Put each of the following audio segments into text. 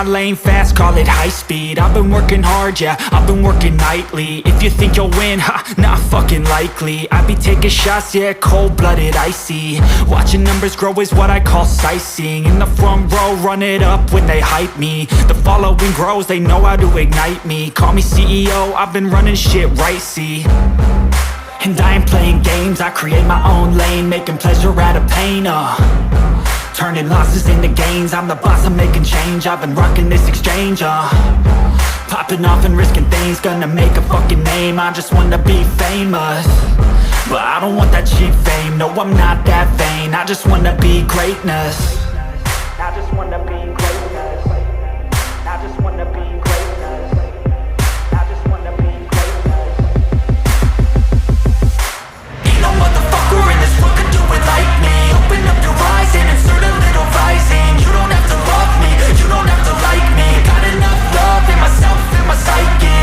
lane fast, call it high speed. I've been working hard, yeah, I've been working nightly. If you think you'll win, ha, not fucking likely. I be taking shots, yeah, cold-blooded, icy. Watching numbers grow is what I call sightseeing. In the front row, run it up when they hype me. The following grows, they know how to ignite me. Call me CEO, I've been running shit right, see. And I ain't playing games, I create my own lane, making pleasure out of pain, turning losses into gains. I'm the boss, I'm making change. I've been rocking this exchange, popping off and risking things. Gonna make a fucking name, I just wanna be famous. But I don't want that cheap fame, no I'm not that vain. I just wanna be greatness. I just wanna be greatness. I just wanna be greatness. I just wanna be greatness. Ain't no motherfucker in this world could do it like me. Open up your eyes and insert a little rising. You don't have to love me, you don't have to like me. Got enough love in myself and my psyche.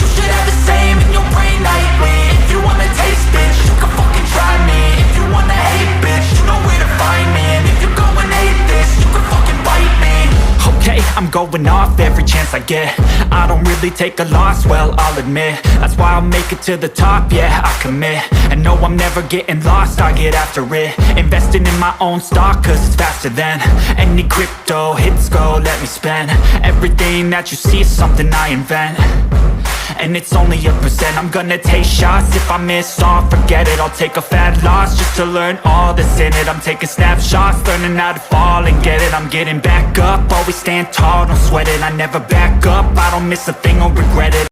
You should have the same in your brain nightly. If you wanna taste, bitch, you can fucking try me. If you wanna hate, bitch, you know where to find me. And if you go and hate this, you can fucking bite me. Okay, I'm going off every chance I get. I don't really take a loss, well, I'll admit. That's why I'll make it to the top, yeah, I commit. And no, I'm never getting lost, I get after it. Investing in my own stock, cause it's faster than any crypto hits go, let me spend. Everything that you see is something I invent. And it's only a percent. I'm gonna take shots. If I miss all, forget it. I'll take a fat loss just to learn all that's in it. I'm taking snapshots, learning how to fall and get it. I'm getting back up, always stand tall, don't sweat it. I never back up, I don't miss a thing or regret it.